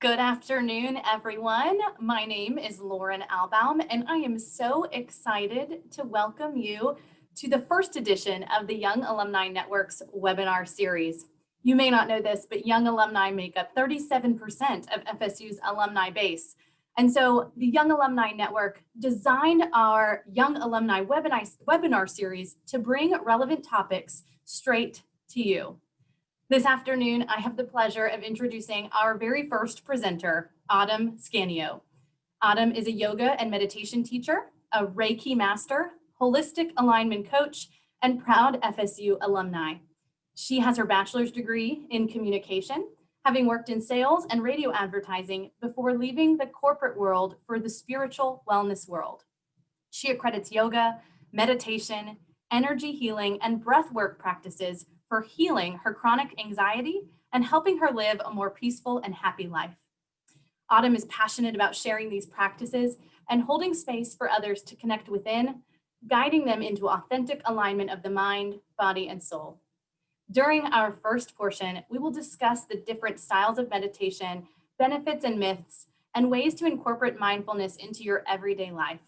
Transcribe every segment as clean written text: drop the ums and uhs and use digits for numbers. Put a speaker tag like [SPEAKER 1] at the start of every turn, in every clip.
[SPEAKER 1] Good afternoon, everyone. My name is Lauren Albaum, and I am so excited to welcome you to the first edition of the Young Alumni Network's webinar series. You may not know this, but Young Alumni make up 37% of FSU's alumni base. And so the Young Alumni Network designed our Young Alumni webinar series to bring relevant topics straight to you. This afternoon, I have the pleasure of introducing our very first presenter, Autumn Scanio. Autumn is a yoga and meditation teacher, a Reiki master, holistic alignment coach, and proud FSU alumni. She has her bachelor's degree in communication, having worked in sales and radio advertising before leaving the corporate world for the spiritual wellness world. She accredits yoga, meditation, energy healing, and breathwork practices for healing her chronic anxiety and helping her live a more peaceful and happy life. Autumn is passionate about sharing these practices and holding space for others to connect within, guiding them into authentic alignment of the mind, body, and soul. During our first portion, we will discuss the different styles of meditation, benefits and myths, and ways to incorporate mindfulness into your everyday life.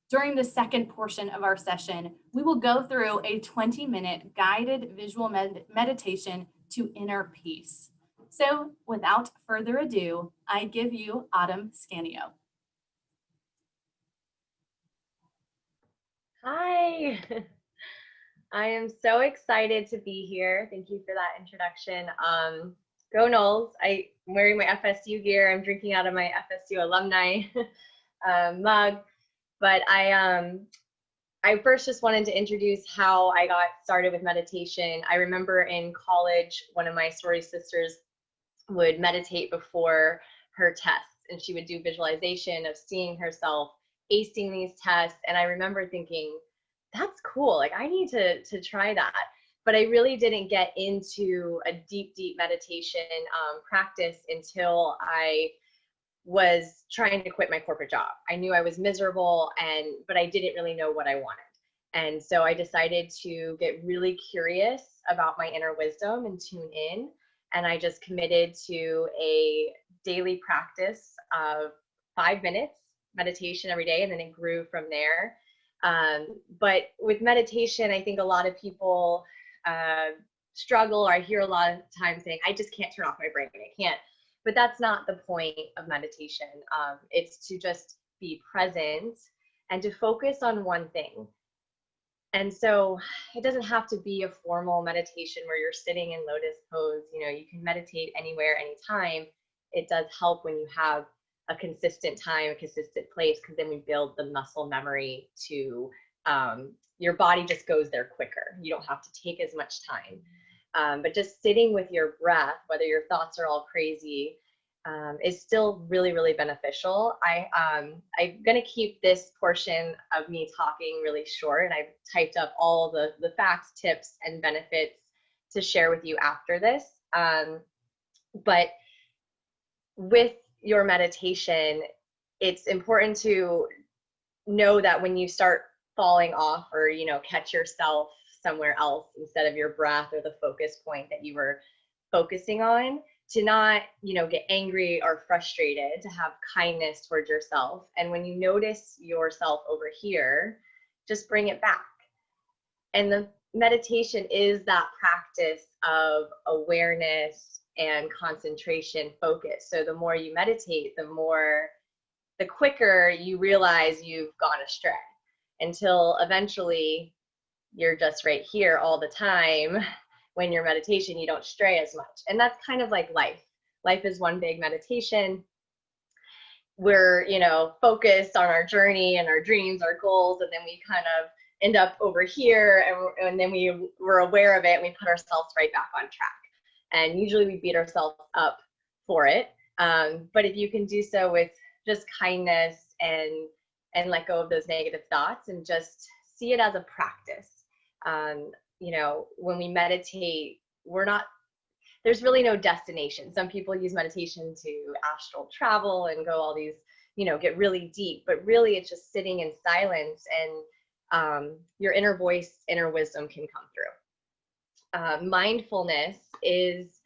[SPEAKER 1] During the second portion of our session, we will go through a 20-minute guided visual meditation to inner peace. So without further ado, I give you Autumn Scanio.
[SPEAKER 2] Hi, I am so excited to be here. Thank you for that introduction. Go Knowles. I'm wearing my FSU gear. I'm drinking out of my FSU alumni mug. But I first just wanted to introduce how I got started with meditation. I remember in college, one of my sorority sisters would meditate before her tests, and she would do visualization of seeing herself acing these tests. And I remember thinking, that's cool. Like, I need to try that. But I really didn't get into a deep meditation practice until I was trying to quit my corporate job. I knew I was miserable, but I didn't really know what I wanted. And so I decided to get really curious about my inner wisdom and tune in. And I just committed to a daily practice of 5 minutes meditation every day, and then it grew from there. But with meditation, I think a lot of people struggle, or I hear a lot of times saying, I just can't turn off my brain. I can't. But that's not the point of meditation. It's to just be present and to focus on one thing. And so it doesn't have to be a formal meditation where you're sitting in lotus pose. You know, you can meditate anywhere, anytime. It does help when you have a consistent time, a consistent place, because then we build the muscle memory to your body just goes there quicker. You don't have to take as much time. But just sitting with your breath, whether your thoughts are all crazy, is still really beneficial. I'm going to keep this portion of me talking really short, and I've typed up all the facts, tips, and benefits to share with you after this. But with your meditation, it's important to know that when you start falling off, or catch yourself somewhere else instead of your breath or the focus point that you were focusing on, to not get angry or frustrated, to have kindness towards yourself. And when you notice yourself over here, just bring it back. And the meditation is that practice of awareness and concentration, focus. So the more you meditate, the quicker you realize you've gone astray, until eventually you're just right here all the time. When you're meditation, you don't stray as much. And that's kind of like life. Life is one big meditation. We're, focused on our journey and our dreams, our goals, and then we kind of end up over here, and then we're aware of it, and we put ourselves right back on track. And usually we beat ourselves up for it. But if you can do so with just kindness and let go of those negative thoughts and just see it as a practice. When we meditate, there's really no destination. Some people use meditation to astral travel and go all these, get really deep, but really it's just sitting in silence, and your inner voice, inner wisdom can come through. Mindfulness is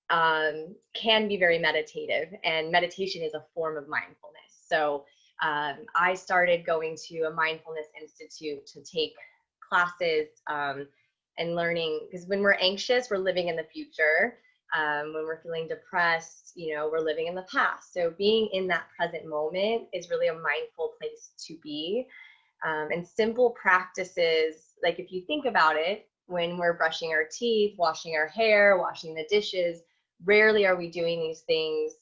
[SPEAKER 2] can be very meditative, and meditation is a form of mindfulness. So I started going to a mindfulness institute to take classes and learning, because when we're anxious, we're living in the future. When we're feeling depressed, we're living in the past. So being in that present moment is really a mindful place to be. And simple practices, like if you think about it, when we're brushing our teeth, washing our hair, washing the dishes, rarely are we doing these things,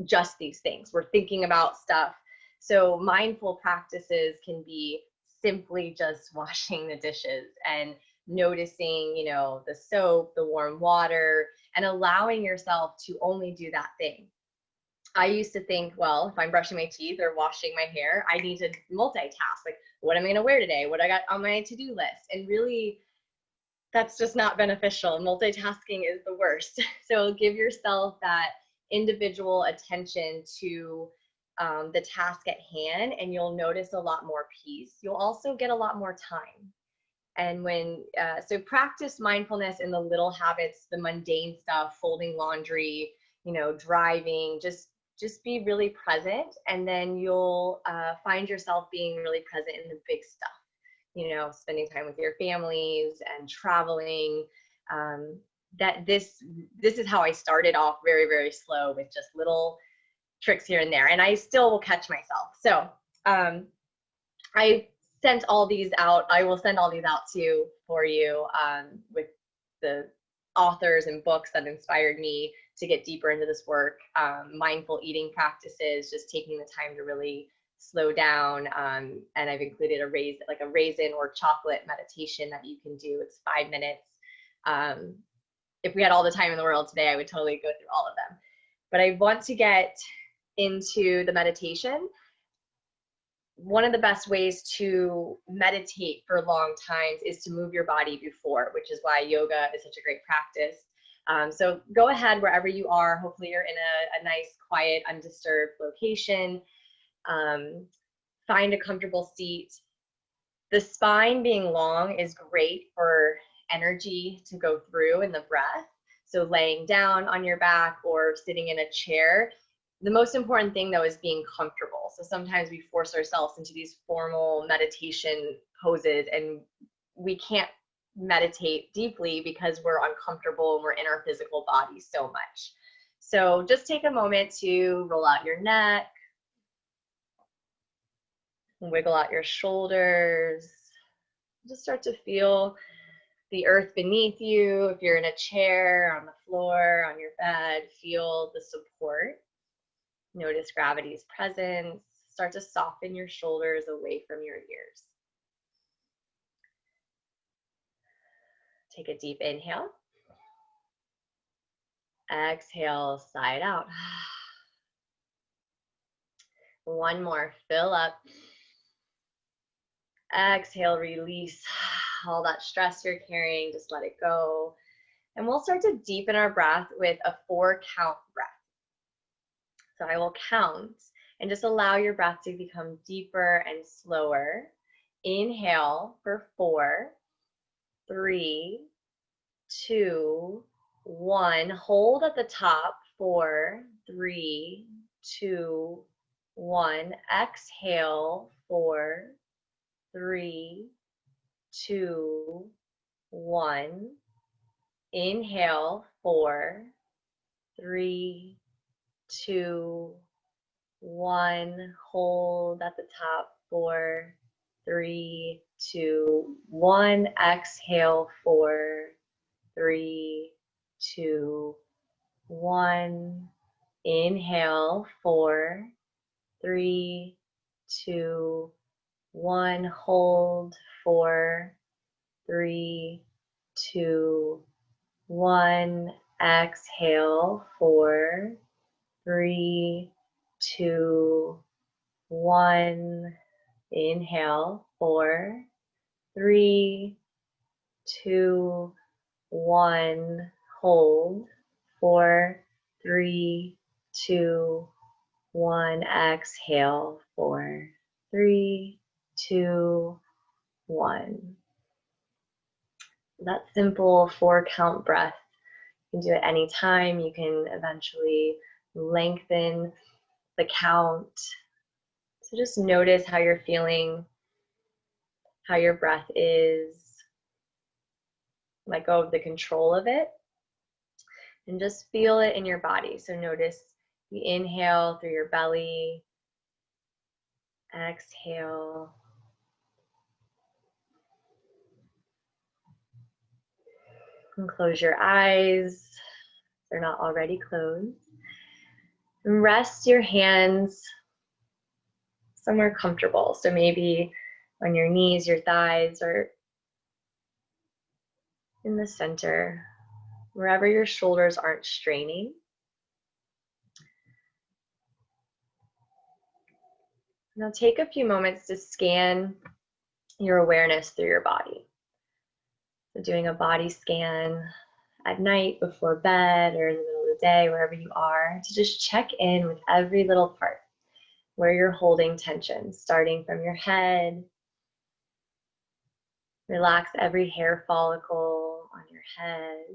[SPEAKER 2] just these things. We're thinking about stuff. So mindful practices can be simply just washing the dishes and noticing, the soap, the warm water, and allowing yourself to only do that thing. I used to think, well, if I'm brushing my teeth or washing my hair, I need to multitask. Like, what am I going to wear today? What I got on my to-do list? And really, that's just not beneficial. Multitasking is the worst. So give yourself that individual attention to the task at hand, and you'll notice a lot more peace. You'll also get a lot more time. And so practice mindfulness in the little habits, the mundane stuff, folding laundry, driving, just be really present. And then you'll find yourself being really present in the big stuff, spending time with your families and traveling. That this is how I started off, very, very slow, with just little tricks here and there. And I still will catch myself. So I sent all these out. I will send all these out for you with the authors and books that inspired me to get deeper into this work. Mindful eating practices, just taking the time to really slow down. And I've included a raisin or chocolate meditation that you can do. It's 5 minutes. If we had all the time in the world today, I would totally go through all of them. But I want to get into the meditation. One of the best ways to meditate for long times is to move your body before, which is why yoga is such a great practice. So go ahead wherever you are. Hopefully you're in a nice, quiet, undisturbed location. Find a comfortable seat. The spine being long is great for energy to go through in the breath. So laying down on your back or sitting in a chair. The most important thing, though, is being comfortable. So sometimes we force ourselves into these formal meditation poses, and we can't meditate deeply because we're uncomfortable and we're in our physical body so much. So just take a moment to roll out your neck, wiggle out your shoulders. Just start to feel the earth beneath you. If you're in a chair, on the floor, on your bed, feel the support. Notice gravity's presence. Start to soften your shoulders away from your ears. Take a deep inhale. Exhale, side out. One more, fill up. Exhale, release all that stress you're carrying, just let it go. And we'll start to deepen our breath with a 4-count breath. So I will count, and just allow your breath to become deeper and slower. Inhale for 4, 3, 2, 1. Hold at the top. 4, 3, 2, 1. Exhale. 4, 3, 2, 1. Inhale. 4, 3, 2, 1. Hold at the top. 4, 3, 2, 1. Exhale. 4, 3, 2, 1. Inhale. 4, 3, 2, 1. Hold. 4, 3, 2, 1. Exhale. 4, 3, 2, 1. Inhale. 4, 3, 2, 1. Hold. 4, 3, 2, 1. Exhale. 4, 3, 2, 1. That simple 4-count breath You can do it anytime. You can eventually lengthen the count. So just notice how you're feeling, how your breath is. Let go of the control of it and just feel it in your body. So notice the inhale through your belly, exhale. And close your eyes if they're not already closed. And rest your hands somewhere comfortable. So maybe on your knees, your thighs, or in the center, wherever your shoulders aren't straining. Now take a few moments to scan your awareness through your body. So doing a body scan at night before bed or in the middle of the day, wherever you are, to just check in with every little part where you're holding tension, starting from your head. Relax every hair follicle on your head.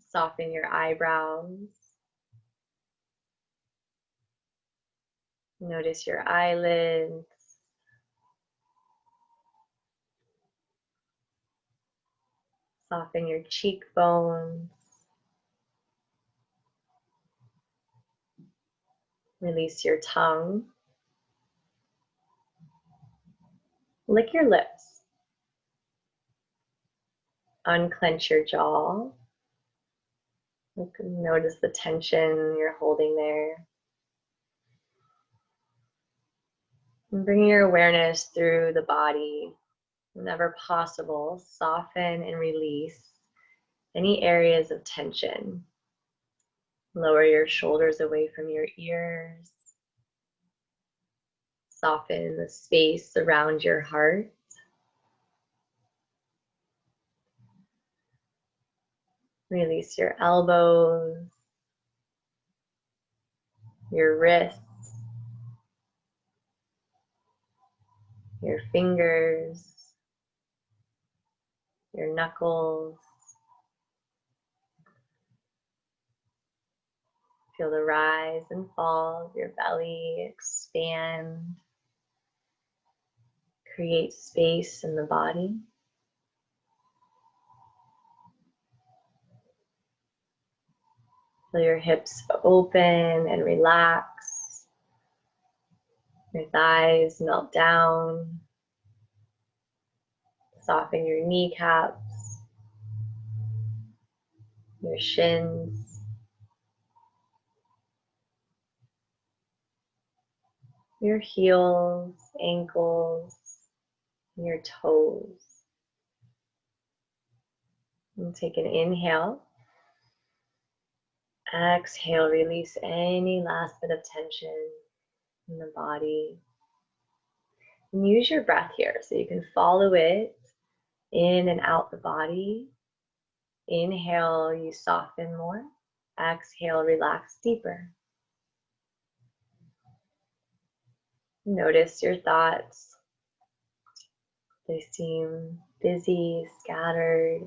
[SPEAKER 2] Soften your eyebrows. Notice your eyelids. Soften your cheekbones. Release your tongue. Lick your lips. Unclench your jaw. Notice the tension you're holding there. And bring your awareness through the body. Whenever possible, soften and release any areas of tension. Lower your shoulders away from your ears. Soften the space around your heart. Release your elbows, your wrists, your fingers, your knuckles. Feel the rise and fall of your belly expand. Create space in the body. Feel your hips open and relax. Your thighs melt down. Soften your kneecaps, your shins, your heels, ankles, and your toes. And take an inhale. Exhale, release any last bit of tension in the body. And use your breath here so you can follow it in and out the body. Inhale, you soften more. Exhale, relax deeper. Notice your thoughts. They seem busy, scattered.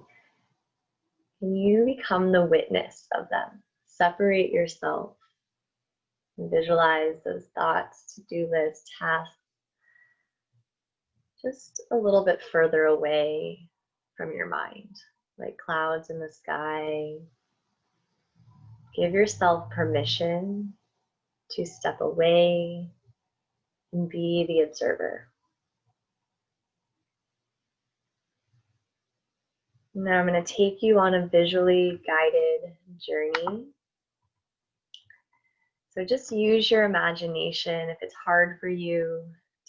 [SPEAKER 2] And you become the witness of them. Separate yourself and visualize those thoughts, to-do lists, tasks, just a little bit further away from your mind, like clouds in the sky. Give yourself permission to step away and be the observer. Now I'm going to take you on a visually guided journey. So just use your imagination. If it's hard for you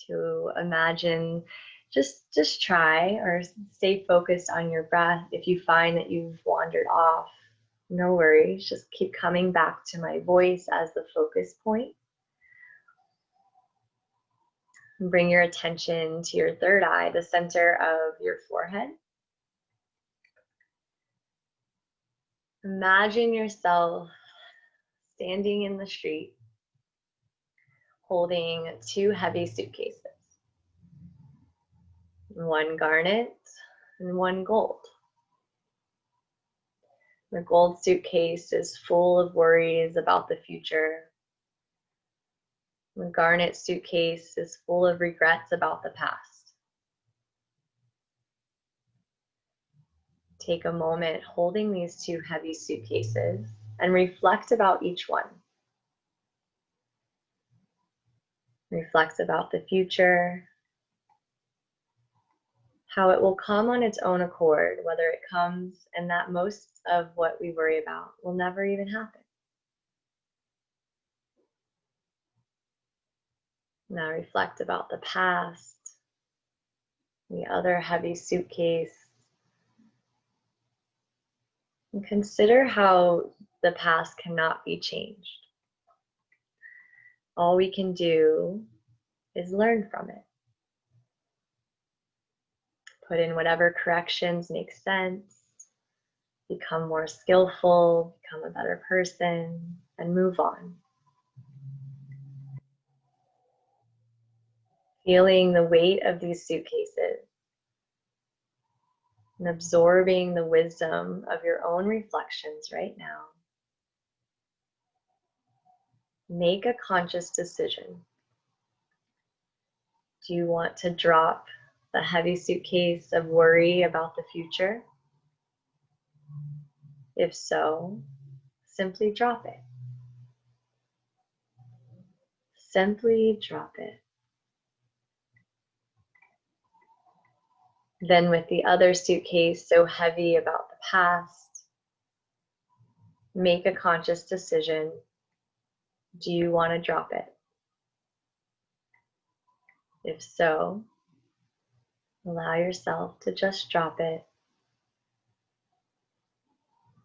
[SPEAKER 2] to imagine, just try, or stay focused on your breath. If you find that you've wandered off, no worries. Just keep coming back to my voice as the focus point. And bring your attention to your third eye, the center of your forehead. Imagine yourself standing in the street holding two heavy suitcases, one garnet and one gold. The gold suitcase is full of worries about the future. The garnet suitcase is full of regrets about the past. Take a moment holding these two heavy suitcases and reflect about each one. Reflect about the future, how it will come on its own accord, whether it comes, and that most of what we worry about will never even happen. Now reflect about the past, the other heavy suitcase, and consider how the past cannot be changed. All we can do is learn from it. Put in whatever corrections make sense, become more skillful, become a better person, and move on. Feeling the weight of these suitcases and absorbing the wisdom of your own reflections right now. Make a conscious decision. Do you want to drop the heavy suitcase of worry about the future? If so, simply drop it. Simply drop it. Then with the other suitcase so heavy about the past, make a conscious decision. Do you want to drop it? If so, allow yourself to just drop it.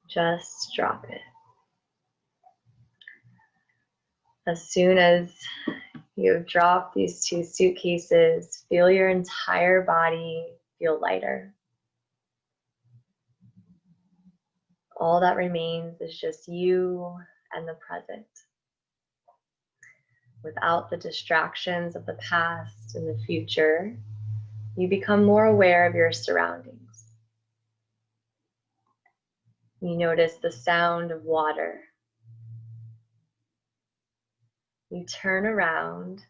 [SPEAKER 2] Just drop it. As soon as you have dropped these two suitcases, feel your entire body feel lighter. All that remains is just you and the present. Without the distractions of the past and the future, you become more aware of your surroundings. You notice the sound of water. You turn around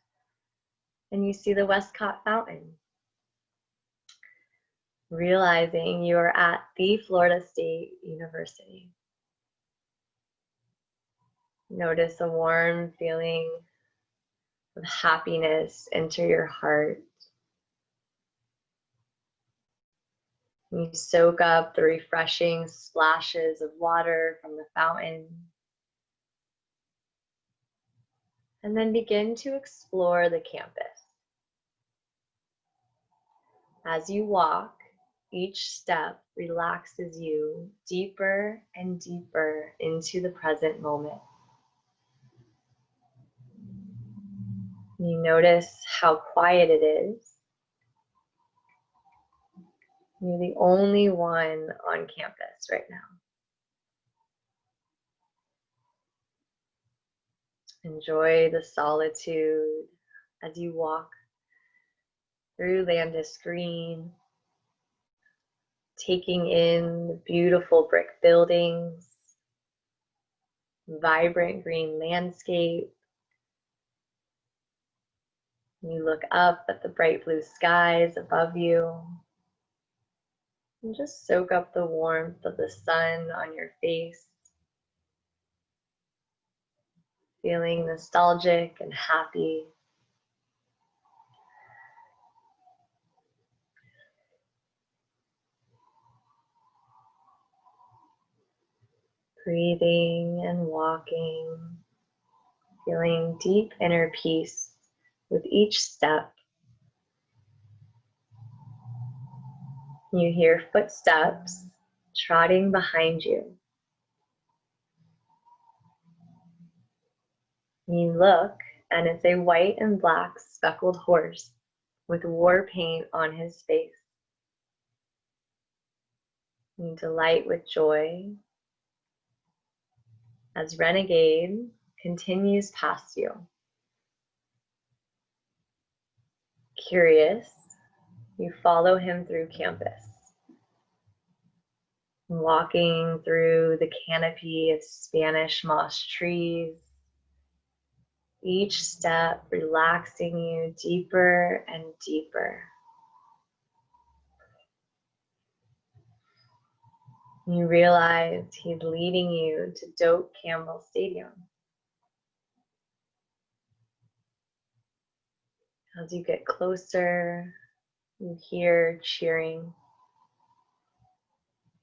[SPEAKER 2] and you see the Westcott Fountain, realizing you are at the Florida State University. Notice a warm feeling of happiness enter your heart. You soak up the refreshing splashes of water from the fountain, and then begin to explore the campus. As you walk, each step relaxes you deeper and deeper into the present moment. You notice how quiet it is. You're the only one on campus right now. Enjoy the solitude as you walk through Landis Green, taking in the beautiful brick buildings, vibrant green landscape. You look up at the bright blue skies above you and just soak up the warmth of the sun on your face, feeling nostalgic and happy. Breathing and walking, feeling deep inner peace with each step. You hear footsteps trotting behind you. You look, and it's a white and black speckled horse with war paint on his face. You delight with joy as Renegade continues past you. Curious, you follow him through campus. Walking through the canopy of Spanish moss trees, each step relaxing you deeper and deeper. You realize he's leading you to Doak Campbell Stadium. As you get closer, you hear cheering.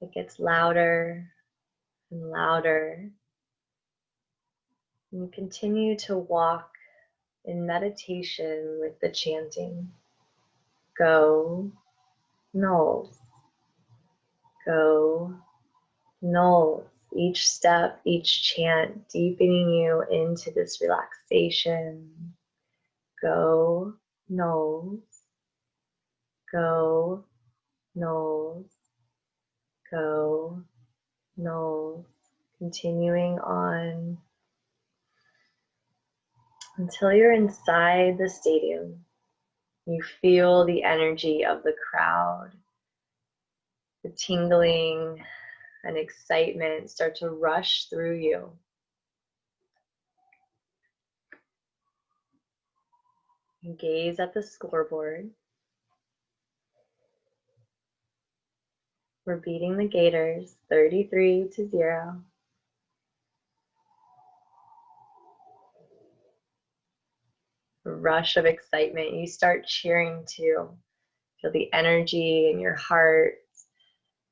[SPEAKER 2] It gets louder and louder. And you continue to walk in meditation with the chanting. Go, Knowles. Go, Knowles. Each step, each chant deepening you into this relaxation. Go, Knowles. Go, Knowles. Go, Knowles. Continuing on until you're inside the stadium. You feel the energy of the crowd, the tingling and excitement start to rush through you. You gaze at the scoreboard. We're beating the Gators 33-0. A rush of excitement. You start cheering too. Feel the energy in your heart,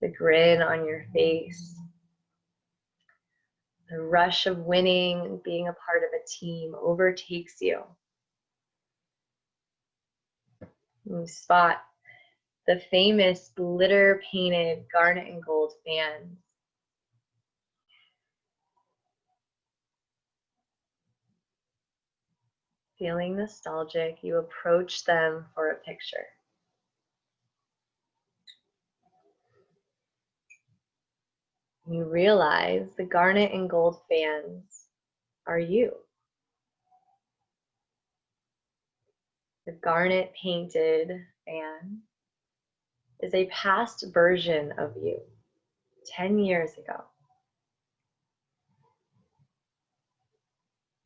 [SPEAKER 2] the grin on your face. The rush of winning, being a part of a team overtakes you. You spot the famous glitter-painted garnet and gold fans. Feeling nostalgic, you approach them for a picture. You realize the garnet and gold fans are you. The garnet painted fan is a past version of you, 10 years ago.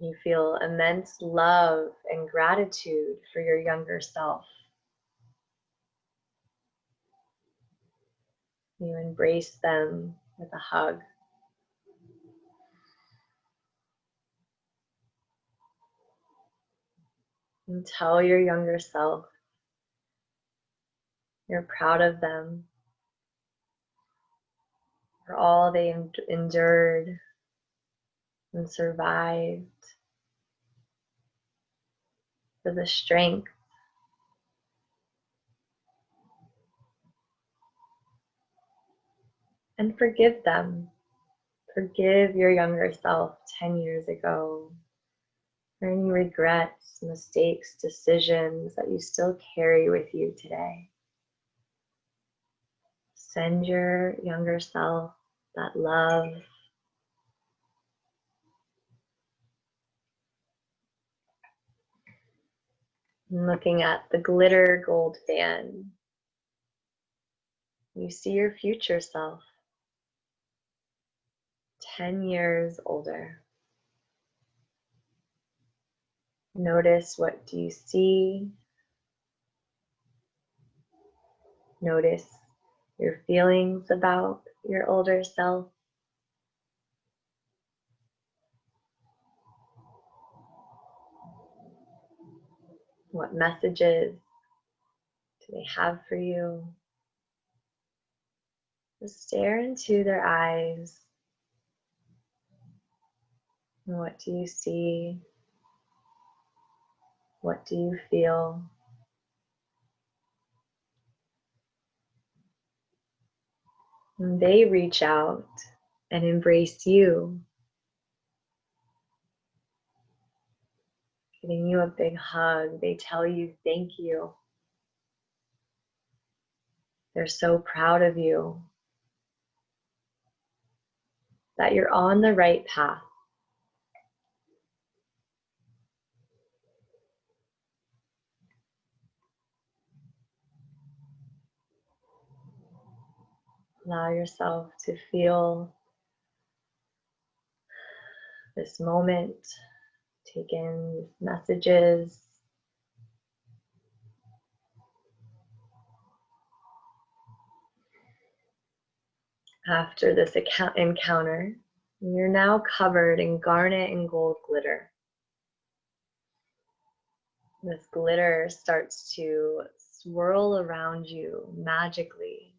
[SPEAKER 2] You feel immense love and gratitude for your younger self. You embrace them with a hug. And tell your younger self you're proud of them for all they endured and survived, for the strength and forgive them. Forgive your younger self 10 years ago for any regrets, mistakes, decisions that you still carry with you today. Send your younger self that love. Looking at the glitter gold fan, you see your future self, 10 years older. Notice, what do you see? Notice your feelings about your older self. What messages do they have for you? Just stare into their eyes. And what do you see? What do you feel? And they reach out and embrace you, giving you a big hug. They tell you thank you. They're so proud of you, that you're on the right path. Allow yourself to feel this moment, take in messages. After this encounter, you're now covered in garnet and gold glitter. This glitter starts to swirl around you magically,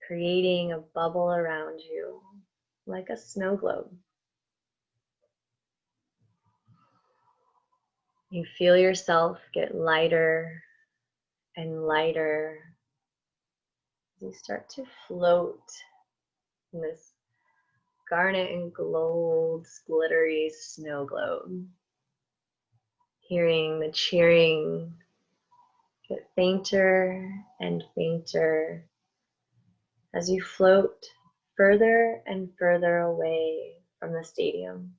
[SPEAKER 2] creating a bubble around you like a snow globe. You feel yourself get lighter and lighter as you start to float in this garnet and gold glittery snow globe. Hearing the cheering get fainter and fainter as you float further and further away from the stadium.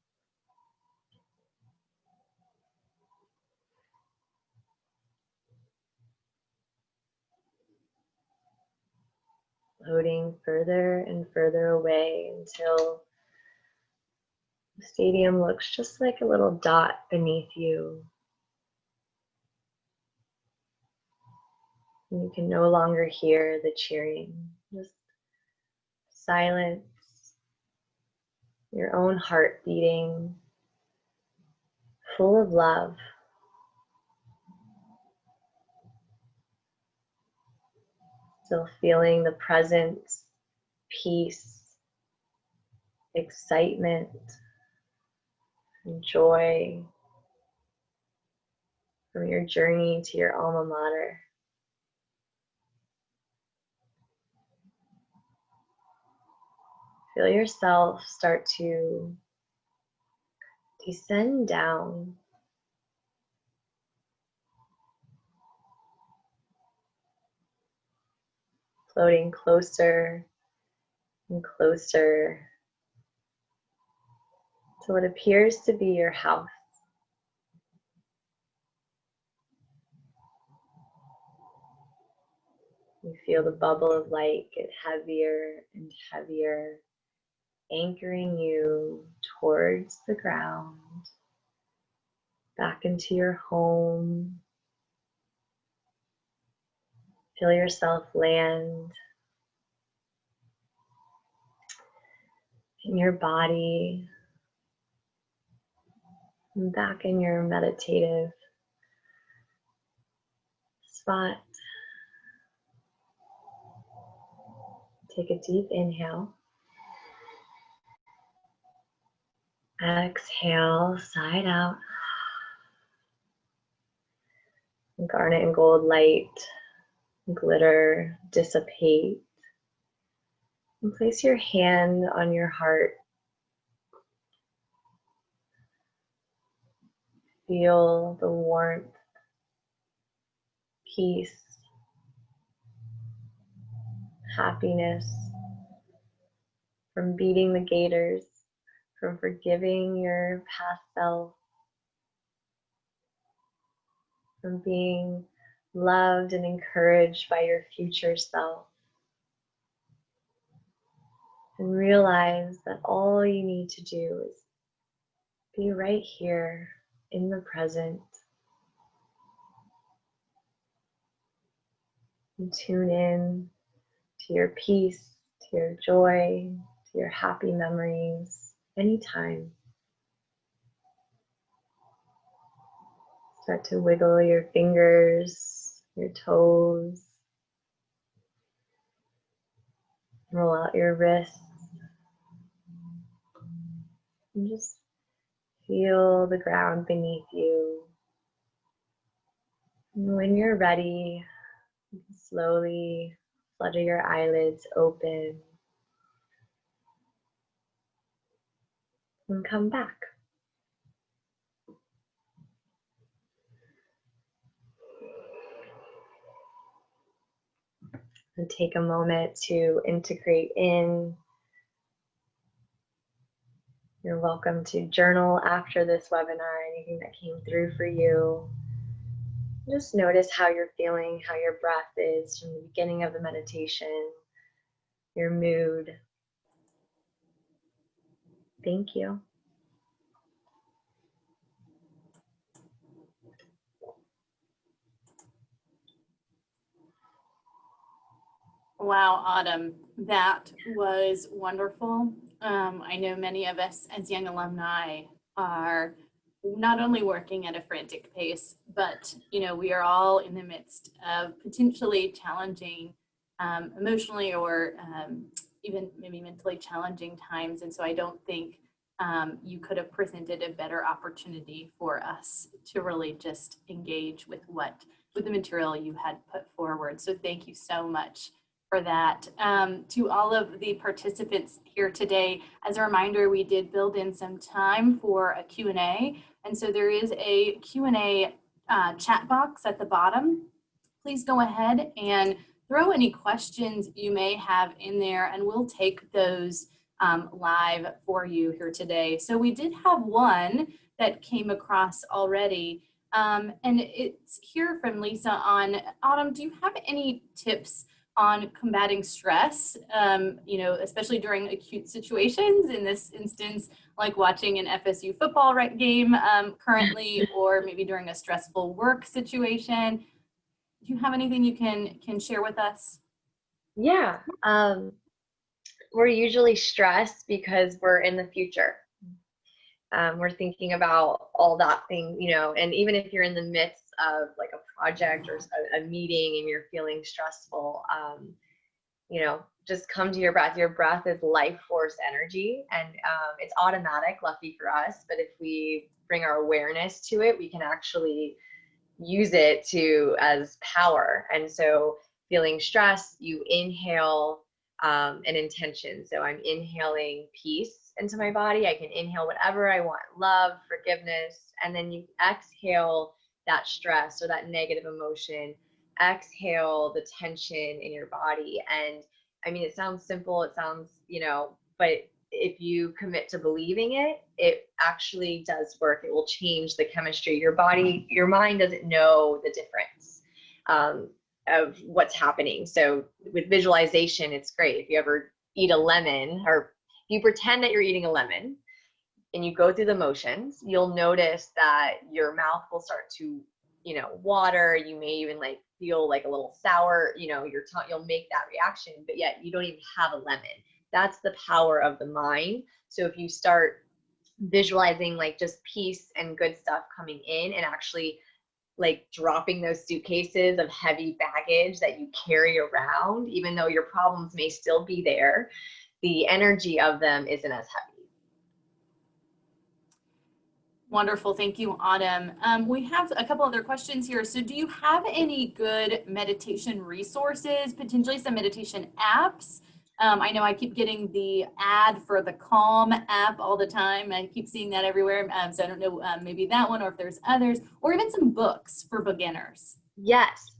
[SPEAKER 2] Floating further and further away until the stadium looks just like a little dot beneath you. And you can no longer hear the cheering, just silence, your own heart beating, full of love. Still feeling the presence, peace, excitement, and joy from your journey to your alma mater. Feel yourself start to descend down, floating closer and closer to what appears to be your house. You feel the bubble of light get heavier and heavier, anchoring you towards the ground, back into your home. Feel yourself land in your body, and back in your meditative spot. Take a deep inhale. Exhale, side out. Garnet and gold light, glitter dissipate. And place your hand on your heart. Feel the warmth, peace, happiness from beating the gators, from forgiving your past self, from being loved and encouraged by your future self. And realize that all you need to do is be right here in the present and tune in to your peace, to your joy, to your happy memories anytime. Start to wiggle your fingers, your toes, roll out your wrists, and just feel the ground beneath you. And when you're ready, you can slowly flutter your eyelids open and come back. And take a moment to integrate in. You're welcome to journal after this webinar, anything that came through for you. Just notice how you're feeling, how your breath is from the beginning of the meditation your mood. Thank you.
[SPEAKER 1] Wow, Autumn, that was wonderful. I know many of us as young alumni are not only working at a frantic pace, but we are all in the midst of potentially challenging, emotionally or even maybe mentally challenging times. And so I don't think you could have presented a better opportunity for us to really just engage with the material you had put forward. So thank you so much for that. To all of the participants here today, as a reminder, we did build in some time for a Q&A. And so there is a Q&A chat box at the bottom. Please go ahead and throw any questions you may have in there, and we'll take those live for you here today. So we did have one that came across already, and it's here from Lisa on, Autumn, do you have any tips on combating stress, especially during acute situations, in this instance, like watching an FSU football game currently, or maybe during a stressful work situation? Do you have anything you can share with us?
[SPEAKER 2] Yeah, we're usually stressed because we're in the future. We're thinking about all that thing, and even if you're in the midst of like a project or a meeting and you're feeling stressful, just come to your breath. Your breath is life force energy, and it's automatic, lucky for us. But if we bring our awareness to it, we can actually use it as power. And so feeling stress, you inhale an intention. So I'm inhaling peace into my body. I can inhale whatever I want, love, forgiveness, and then you exhale that stress or that negative emotion. Exhale the tension in your body. And I mean, it sounds simple, it sounds, but if you commit to believing it, it actually does work. It will change the chemistry. Your mind doesn't know the difference of what's happening. So with visualization, it's great. If you ever eat a lemon, or you pretend that you're eating a lemon and you go through the motions, you'll notice that your mouth will start to, water. You may even feel like a little sour, your tongue, you'll make that reaction, but yet you don't even have a lemon. That's the power of the mind. So if you start visualizing just peace and good stuff coming in, and actually dropping those suitcases of heavy baggage that you carry around, even though your problems may still be there, the energy of them isn't as heavy.
[SPEAKER 1] Wonderful. Thank you, Autumn. We have a couple other questions here. So do you have any good meditation resources, potentially some meditation apps? I know I keep getting the ad for the Calm app all the time. I keep seeing that everywhere. So I don't know, maybe that one, or if there's others, or even some books for beginners.
[SPEAKER 2] Yes.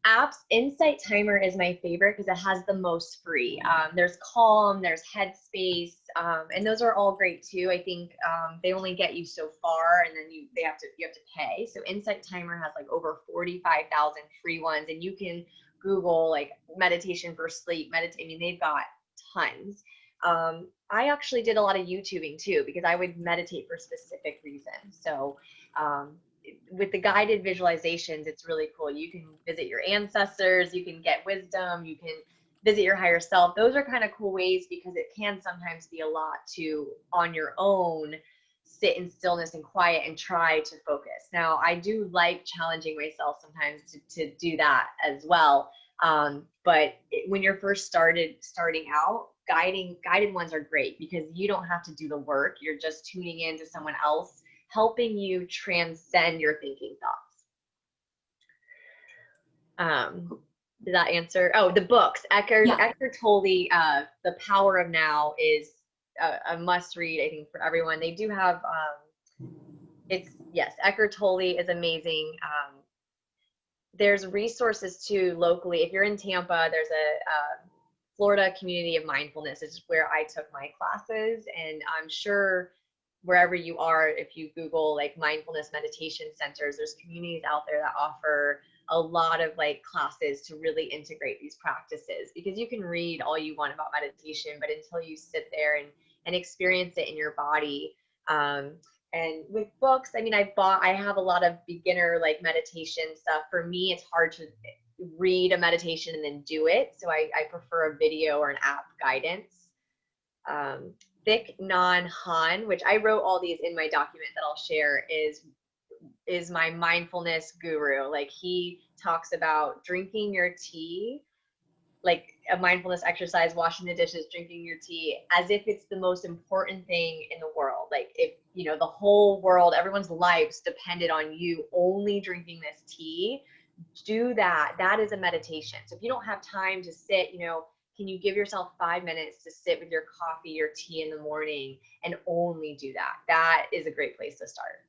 [SPEAKER 2] Apps, Insight Timer is my favorite because it has the most free. There's Calm, there's Headspace, and those are all great too. I think they only get you so far, and then you have to pay. So Insight Timer has over 45,000 free ones, and you can Google meditation for sleep, I mean, they've got tons. I actually did a lot of YouTubing too, because I would meditate for specific reasons. So with the guided visualizations, it's really cool. You can visit your ancestors, you can get wisdom, you can visit your higher self. Those are kind of cool ways, because it can sometimes be a lot to, on your own, sit in stillness and quiet and try to focus. Now, I do like challenging myself sometimes to do that as well. But when you're first starting out, guided ones are great, because you don't have to do the work. You're just tuning in to someone else helping you transcend your thinking thoughts. Did that answer? Oh, the books. Eckhart Tolle, The Power of Now is a must read, I think, for everyone. They do have, Eckhart Tolle is amazing. There's resources too locally. If you're in Tampa, there's a Florida Community of Mindfulness, is where I took my classes, and I'm sure wherever you are, if you Google mindfulness meditation centers, there's communities out there that offer a lot of like classes to really integrate these practices, because you can read all you want about meditation, but until you sit there and experience it in your body. And with books, I mean, I have a lot of beginner like meditation stuff. For me, it's hard to read a meditation and then do it. So I prefer a video or an app guidance. Thich Nhat Hanh, which I wrote all these in my document that I'll share, is my mindfulness guru. Like, he talks about drinking your tea, like a mindfulness exercise, washing the dishes, drinking your tea, as if it's the most important thing in the world. Like, if, you know, the whole world, everyone's lives depended on you only drinking this tea, do that. That is a meditation. So if you don't have time to sit, you know, can you give yourself 5 minutes to sit with your coffee, your tea in the morning, and only do that? That is a great place to start.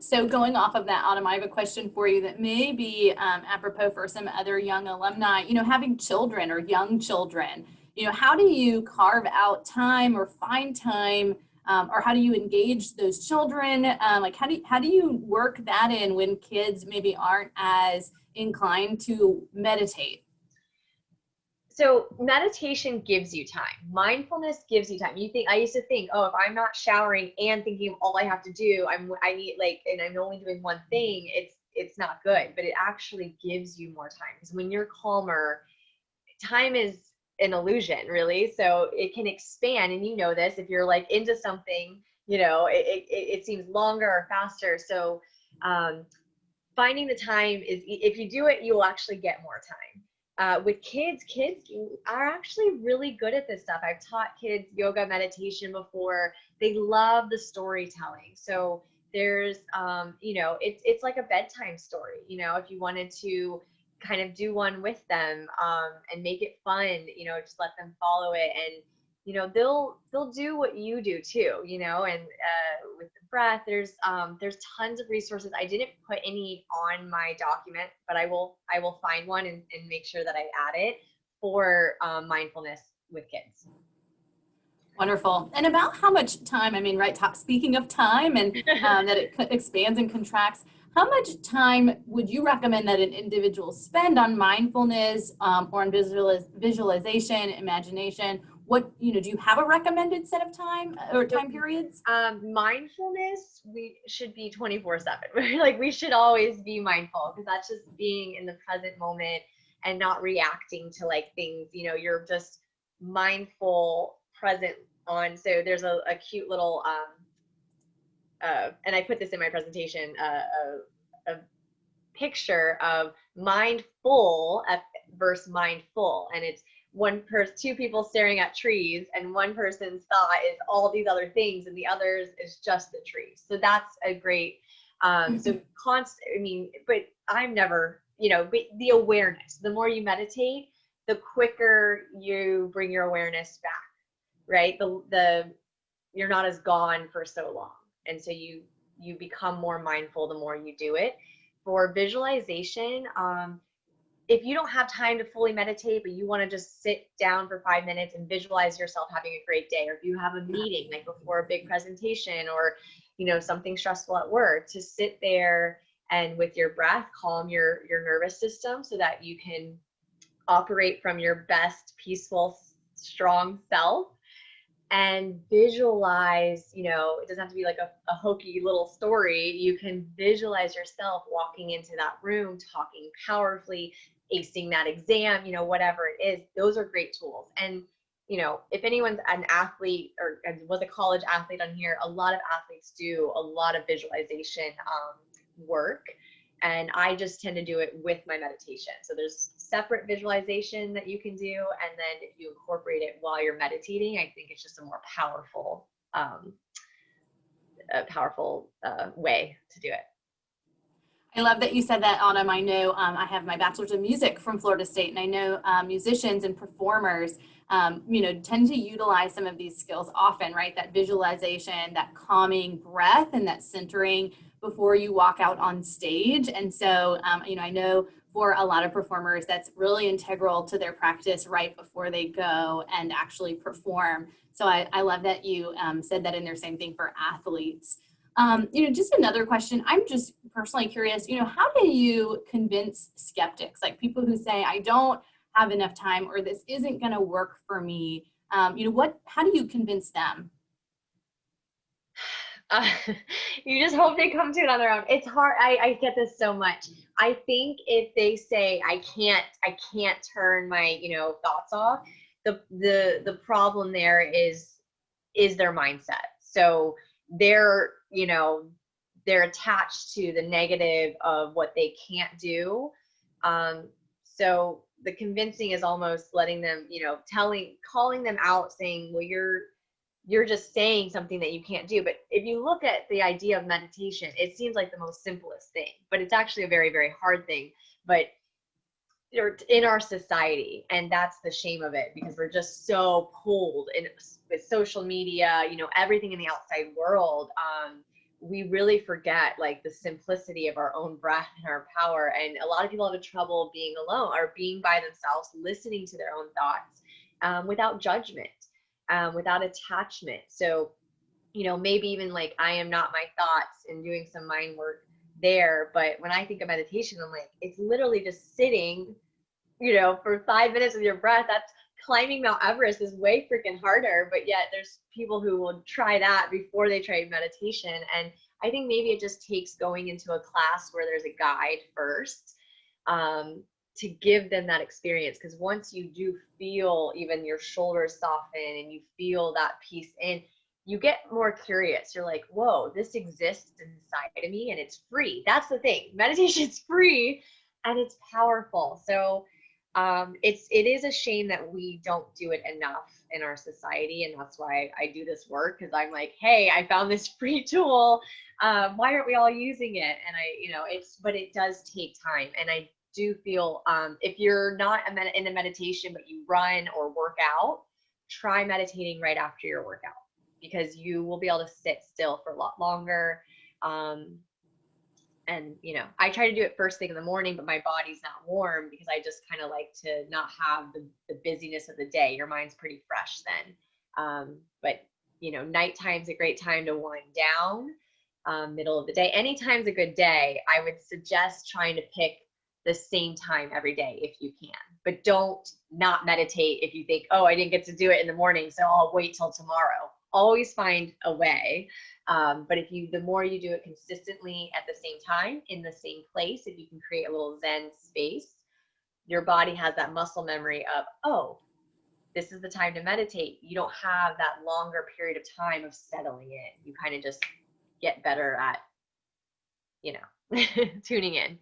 [SPEAKER 1] So going off of that, Autumn, I have a question for you that may be apropos for some other young alumni, you know, having children or young children, you know, how do you carve out time or find time, or how do you engage those children? Like, how do you work that in when kids maybe aren't as inclined to meditate?
[SPEAKER 2] So meditation gives you time. Mindfulness gives you time. I used to think, oh, if I'm not showering and thinking of all I have to do, I need like, and I'm only doing one thing, it's not good. But it actually gives you more time, because when you're calmer, time is an illusion, really. So it can expand, and you know this, if you're like into something, you know, it seems longer or faster. So finding the time is, if you do it, you will actually get more time. With kids are actually really good at this stuff. I've taught kids yoga, meditation before. They love the storytelling. So there's, you know, it's like a bedtime story. You know, if you wanted to kind of do one with them, and make it fun, you know, just let them follow it, and you know, they'll do what you do too, you know. And with the breath, there's tons of resources. I didn't put any on my document, but I will find one and make sure that I add it for mindfulness with kids.
[SPEAKER 1] Wonderful. And about how much time, I mean, right, speaking of time and that it expands and contracts, how much time would you recommend that an individual spend on mindfulness, or on visualization, imagination? What, you know, do you have a recommended set of time or time periods?
[SPEAKER 2] Mindfulness, we should be 24/7. Like, we should always be mindful, because that's just being in the present moment and not reacting to like things, you know, you're just mindful, present on. So there's a cute little, and I put this in my presentation, a picture of mindful versus mindful. And it's two people staring at trees, and one person's thought is all these other things, and the other's is just the trees. So that's a great, so constant, I mean, but I'm never, you know, but the awareness, the more you meditate, the quicker you bring your awareness back, right? You're not as gone for so long. And so you become more mindful the more you do it. For visualization, if you don't have time to fully meditate, but you want to just sit down for 5 minutes and visualize yourself having a great day, or if you have a meeting like before a big presentation, or, you know, something stressful at work, to sit there and with your breath calm your nervous system so that you can operate from your best, peaceful, strong self, and visualize, you know, it doesn't have to be like a hokey little story. You can visualize yourself walking into that room, talking powerfully, acing that exam, you know, whatever it is. Those are great tools. And, you know, if anyone's an athlete or was a college athlete on here, a lot of athletes do a lot of visualization work. And I just tend to do it with my meditation. So there's separate visualization that you can do. And then if you incorporate it while you're meditating, I think it's just a more powerful, way to do it.
[SPEAKER 1] I love that you said that, Autumn. I know I have my bachelor's in music from Florida State, and I know musicians and performers, you know, tend to utilize some of these skills often, right? That visualization, that calming breath, and that centering before you walk out on stage. And so, you know, I know for a lot of performers, that's really integral to their practice right before they go and actually perform. So I love that you said that in there. Same thing for athletes. Just another question. I'm just personally curious, how do you convince skeptics, like people who say, I don't have enough time or this isn't going to work for me? How do you convince them?
[SPEAKER 2] Uh, you just hope they come to it on their own. It's hard. I get this so much. I think if they say I can't turn my, thoughts off, the problem there is their mindset. So they're, they're attached to the negative of what they can't do. So the convincing is almost letting them, calling them out, saying, well, you're just saying something that you can't do. But if you look at the idea of meditation, it seems like the most simplest thing, but it's actually a very, very hard thing. But they're in our society, and that's the shame of it, because we're just so pulled in with social media, everything in the outside world. We really forget like the simplicity of our own breath and our power. And a lot of people have trouble being alone or being by themselves, listening to their own thoughts, without judgment, without attachment. So, maybe even like I am not my thoughts and doing some mind work there. But when I think of meditation, I'm like, it's literally just sitting, for 5 minutes with your breath. That's climbing Mount Everest is way freaking harder. But yet there's people who will try that before they try meditation. And I think maybe it just takes going into a class where there's a guide first, to give them that experience. Because once you do feel even your shoulders soften and you feel that peace in, you get more curious. You're like, whoa, this exists inside of me and it's free. That's the thing. Meditation's free and it's powerful. So it is a shame that we don't do it enough in our society. And that's why I do this work, because I'm like, hey, I found this free tool. Why aren't we all using it? And but it does take time. And I do feel, if you're not in a meditation, but you run or work out, try meditating right after your workout, because you will be able to sit still for a lot longer. And I try to do it first thing in the morning, but my body's not warm, because I just kind of like to not have the busyness of the day. Your mind's pretty fresh then. But nighttime's a great time to wind down. Middle of the day, anytime's a good day. I would suggest trying to pick the same time every day if you can, but don't not meditate if you think, oh, I didn't get to do it in the morning, so I'll wait till tomorrow. Always find a way. But the more you do it consistently at the same time, in the same place, if you can create a little Zen space, your body has that muscle memory of, oh, this is the time to meditate. You don't have that longer period of time of settling in. You kind of just get better at, tuning in.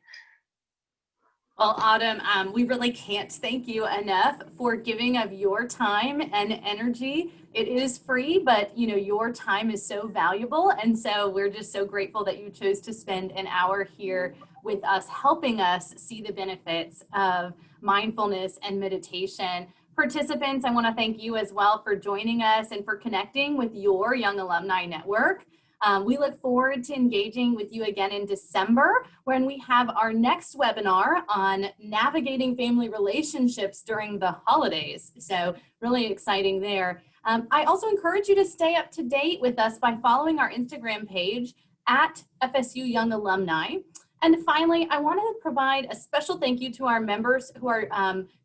[SPEAKER 1] Well, Autumn, we really can't thank you enough for giving of your time and energy. It is free, but your time is so valuable. And so we're just so grateful that you chose to spend an hour here with us, helping us see the benefits of mindfulness and meditation. Participants, I want to thank you as well for joining us and for connecting with your Young Alumni Network. We look forward to engaging with you again in December, when we have our next webinar on navigating family relationships during the holidays. So really exciting there. I also encourage you to stay up to date with us by following our Instagram page at FSU Young Alumni. And finally, I want to provide a special thank you to our members who are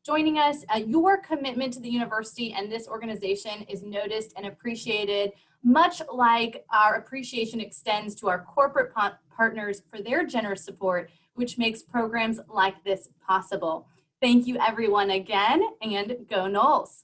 [SPEAKER 1] joining us. Your commitment to the university and this organization is noticed and appreciated, much like our appreciation extends to our corporate partners for their generous support, which makes programs like this possible. Thank you, everyone, again, and go Noles.